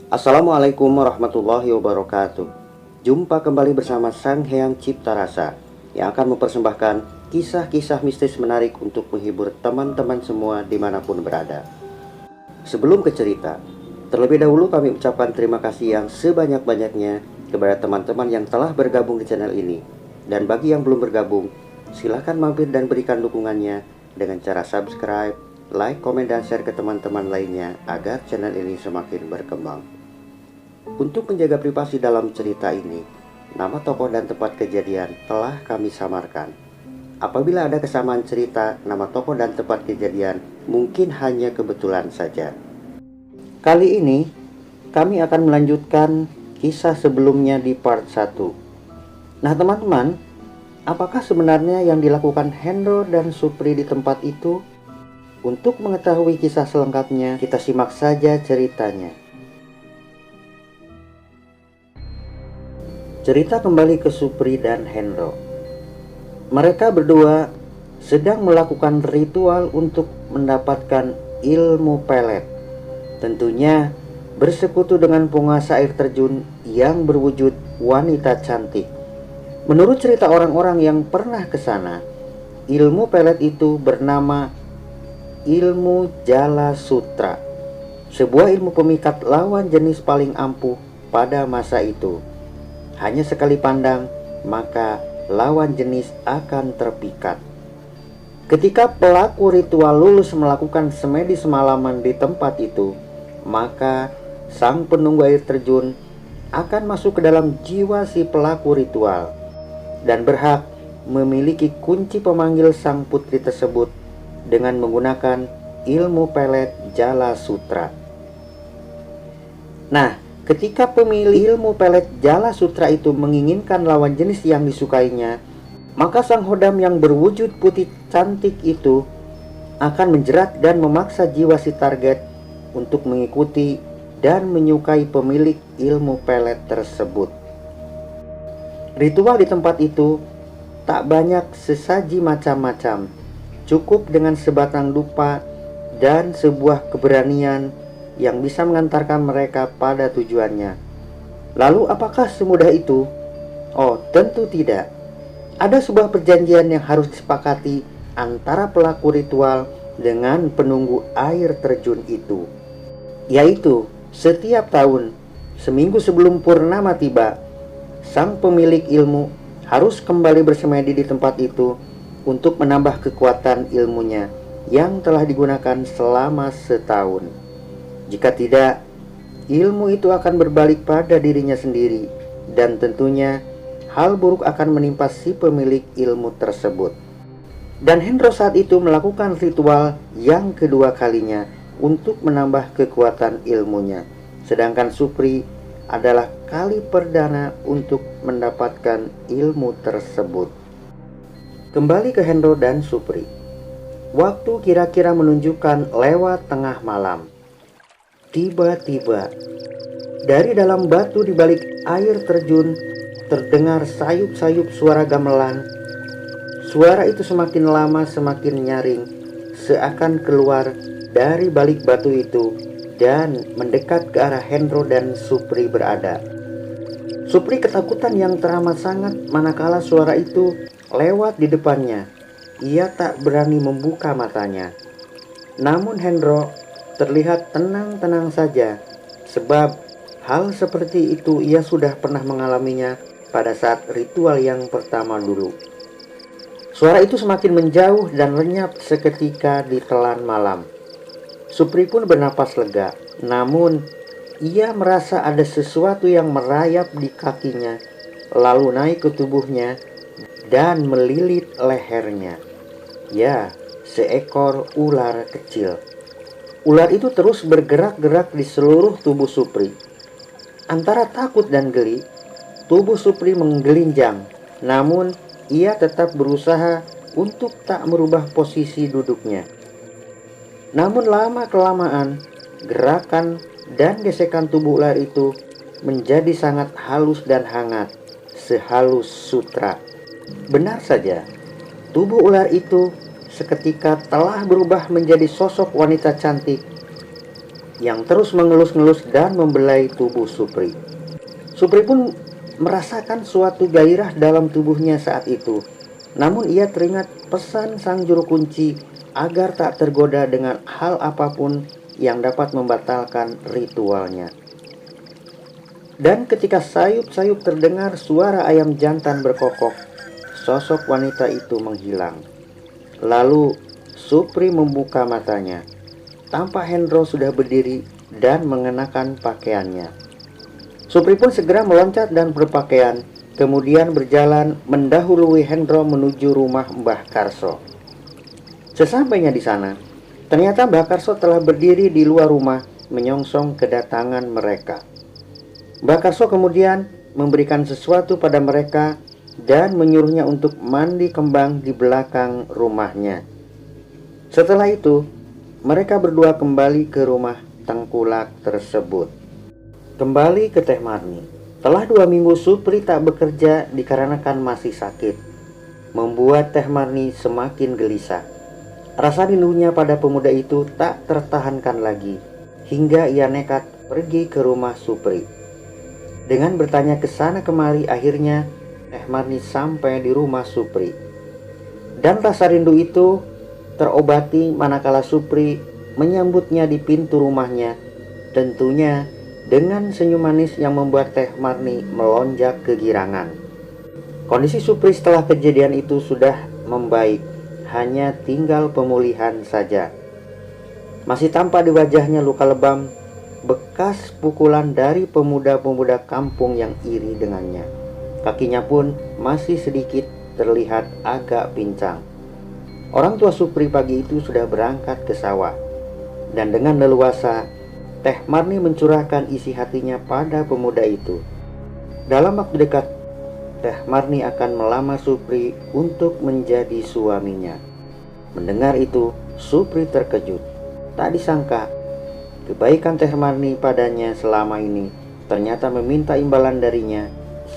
Assalamualaikum warahmatullahi wabarakatuh. Jumpa kembali bersama Sang Hyang Cipta Rasa yang akan mempersembahkan kisah-kisah mistis menarik untuk menghibur teman-teman semua dimanapun berada. Sebelum ke cerita, terlebih dahulu kami ucapkan terima kasih yang sebanyak-banyaknya kepada teman-teman yang telah bergabung di channel ini. Dan bagi yang belum bergabung, silahkan mampir dan berikan dukungannya dengan cara subscribe, like, komen, dan share ke teman-teman lainnya agar channel ini semakin berkembang. Untuk menjaga privasi dalam cerita ini, nama tokoh dan tempat kejadian telah kami samarkan. Apabila ada kesamaan cerita, nama tokoh dan tempat kejadian mungkin hanya kebetulan saja. Kali ini, kami akan melanjutkan kisah sebelumnya di part 1. Nah teman-teman, apakah sebenarnya yang dilakukan Hendro dan Supri di tempat itu? Untuk mengetahui kisah selengkapnya, kita simak saja ceritanya. Cerita kembali ke Supri dan Hendro. Mereka berdua sedang melakukan ritual untuk mendapatkan ilmu pelet. Tentunya bersekutu dengan penguasa air terjun yang berwujud wanita cantik. Menurut cerita orang-orang yang pernah ke sana, ilmu pelet itu bernama ilmu Jala Sutra, sebuah ilmu pemikat lawan jenis paling ampuh pada masa itu. Hanya sekali pandang, maka lawan jenis akan terpikat. Ketika pelaku ritual lulus melakukan semedi semalaman di tempat itu, maka sang penunggu air terjun akan masuk ke dalam jiwa si pelaku ritual dan berhak memiliki kunci pemanggil sang putri tersebut dengan menggunakan ilmu pelet Jala Sutra. Nah, ketika pemilik ilmu pelet Jala Sutra itu menginginkan lawan jenis yang disukainya, maka sang hodam yang berwujud putih cantik itu akan menjerat dan memaksa jiwa si target untuk mengikuti dan menyukai pemilik ilmu pelet tersebut. Ritual di tempat itu tak banyak sesaji macam-macam, cukup dengan sebatang dupa dan sebuah keberanian yang bisa mengantarkan mereka pada tujuannya. Lalu apakah semudah itu? Oh, tentu tidak. Ada sebuah perjanjian yang harus disepakati antara pelaku ritual dengan penunggu air terjun itu, yaitu setiap tahun, seminggu sebelum purnama tiba, sang pemilik ilmu harus kembali bersemedi di tempat itu untuk menambah kekuatan ilmunya yang telah digunakan selama setahun. Jika tidak, ilmu itu akan berbalik pada dirinya sendiri, dan tentunya hal buruk akan menimpa si pemilik ilmu tersebut. Dan Hendro saat itu melakukan ritual yang kedua kalinya untuk menambah kekuatan ilmunya, sedangkan Supri adalah kali perdana untuk mendapatkan ilmu tersebut. Kembali ke Hendro dan Supri. Waktu kira-kira menunjukkan lewat tengah malam. Tiba-tiba, dari dalam batu di balik air terjun terdengar sayup-sayup suara gamelan. Suara itu semakin lama semakin nyaring, seakan keluar dari balik batu itu dan mendekat ke arah Hendro dan Supri berada. Supri ketakutan yang teramat sangat manakala suara itu lewat di depannya. Ia tak berani membuka matanya. Namun Hendro terlihat tenang-tenang saja, sebab hal seperti itu ia sudah pernah mengalaminya pada saat ritual yang pertama dulu. Suara itu semakin menjauh dan lenyap seketika di telan malam. Supri pun bernapas lega, namun ia merasa ada sesuatu yang merayap di kakinya, lalu naik ke tubuhnya dan melilit lehernya. Ya, seekor ular kecil. Ular itu terus bergerak-gerak di seluruh tubuh Supri. Antara takut dan geli, tubuh Supri menggelinjang, namun ia tetap berusaha untuk tak merubah posisi duduknya. Namun lama-kelamaan, gerakan dan gesekan tubuh ular itu menjadi sangat halus dan hangat, sehalus sutra. Benar saja, tubuh ular itu seketika telah berubah menjadi sosok wanita cantik. yang terus mengelus-ngelus dan membelai tubuh Supri. Supri pun merasakan suatu gairah dalam tubuhnya saat itu. Namun ia teringat pesan sang juru kunci agar tak tergoda dengan hal apapun yang dapat membatalkan ritualnya. Dan ketika sayup-sayup terdengar suara ayam jantan berkokok, sosok wanita itu menghilang. Lalu Supri membuka matanya. Tampak Hendro sudah berdiri dan mengenakan pakaiannya. Supri pun segera meloncat dan berpakaian, kemudian berjalan mendahului Hendro menuju rumah Mbah Karso. Sesampainya di sana, ternyata Mbah Karso telah berdiri di luar rumah menyongsong kedatangan mereka. Mbah Karso kemudian memberikan sesuatu pada mereka dan menyuruhnya untuk mandi kembang di belakang rumahnya. Setelah itu, mereka berdua kembali ke rumah tengkulak tersebut. Kembali ke Teh Marni. Telah 2 minggu Supri tak bekerja dikarenakan masih sakit, membuat Teh Marni semakin gelisah. Rasa rindunya pada pemuda itu tak tertahankan lagi, hingga ia nekat pergi ke rumah Supri. Dengan bertanya ke sana kemari, akhirnya Teh Marni sampai di rumah Supri. Dan rasa rindu itu terobati manakala Supri menyambutnya di pintu rumahnya, tentunya dengan senyum manis yang membuat Teh Marni melonjak kegirangan. Kondisi Supri setelah kejadian itu sudah membaik, hanya tinggal pemulihan saja. Masih tampak di wajahnya luka lebam, bekas pukulan dari pemuda-pemuda kampung yang iri dengannya. Kakinya pun masih sedikit terlihat agak pincang. Orang tua Supri pagi itu sudah berangkat ke sawah, dan dengan leluasa Teh Marni mencurahkan isi hatinya pada pemuda itu. Dalam waktu dekat, Teh Marni akan melamar Supri untuk menjadi suaminya. Mendengar itu, Supri terkejut. Tak disangka, kebaikan Teh Marni padanya selama ini ternyata meminta imbalan darinya,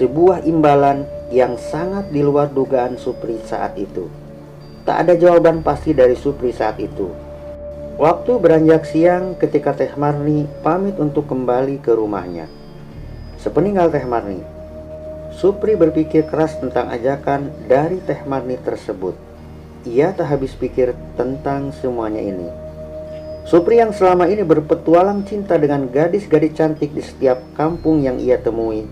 sebuah imbalan yang sangat di luar dugaan Supri saat itu. Tak ada jawaban pasti dari Supri saat itu. Waktu beranjak siang ketika Teh Marni pamit untuk kembali ke rumahnya. Sepeninggal Teh Marni, Supri berpikir keras tentang ajakan dari Teh Marni tersebut. Ia tak habis pikir tentang semuanya ini. Supri yang selama ini berpetualang cinta dengan gadis-gadis cantik di setiap kampung yang ia temui,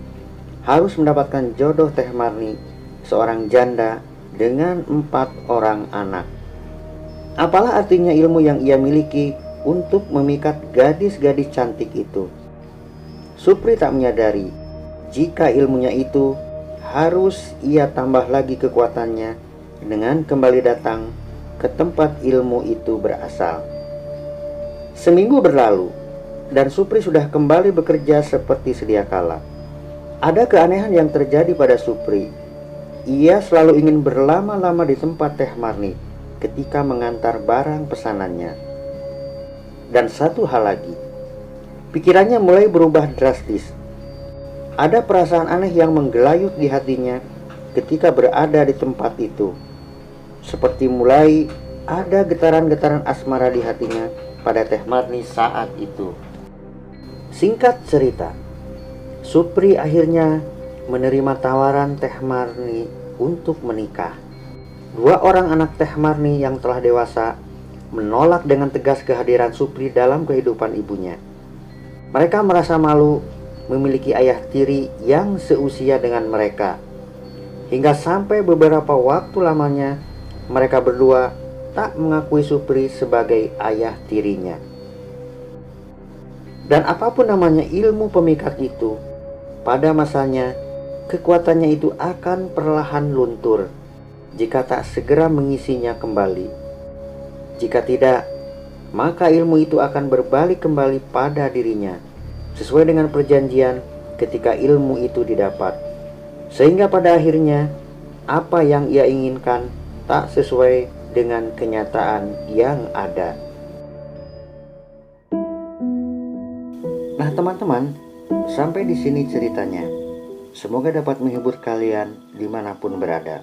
harus mendapatkan jodoh Teh Marni, seorang janda dengan 4 orang anak. Apalah artinya ilmu yang ia miliki untuk memikat gadis-gadis cantik itu? Supri tak menyadari jika ilmunya itu harus ia tambah lagi kekuatannya dengan kembali datang ke tempat ilmu itu berasal. Seminggu berlalu, dan Supri sudah kembali bekerja seperti sedia kala. Ada keanehan yang terjadi pada Supri. Ia selalu ingin berlama-lama di tempat Teh Marni ketika mengantar barang pesanannya. Dan satu hal lagi, pikirannya mulai berubah drastis. Ada perasaan aneh yang menggelayut di hatinya ketika berada di tempat itu. Seperti mulai ada getaran-getaran asmara di hatinya pada Teh Marni saat itu. Singkat cerita, Supri akhirnya menerima tawaran Teh Marni untuk menikah. 2 orang anak Teh Marni yang telah dewasa menolak dengan tegas kehadiran Supri dalam kehidupan ibunya. Mereka merasa malu memiliki ayah tiri yang seusia dengan mereka. Hingga sampai beberapa waktu lamanya mereka berdua tak mengakui Supri sebagai ayah tirinya. Dan apapun namanya ilmu pemikat itu, pada masanya kekuatannya itu akan perlahan luntur jika tak segera mengisinya kembali. Jika tidak, maka ilmu itu akan berbalik kembali pada dirinya, sesuai dengan perjanjian ketika ilmu itu didapat. Sehingga pada akhirnya, apa yang ia inginkan tak sesuai dengan kenyataan yang ada. Nah teman-teman, sampai di sini ceritanya. Semoga dapat menghibur kalian dimanapun berada.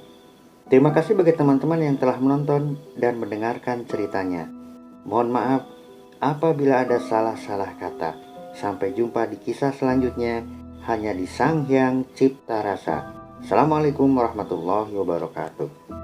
Terima kasih bagi teman-teman yang telah menonton dan mendengarkan ceritanya. Mohon maaf apabila ada salah-salah kata. Sampai jumpa di kisah selanjutnya hanya di Sang Hyang Cipta Rasa. Assalamualaikum warahmatullahi wabarakatuh.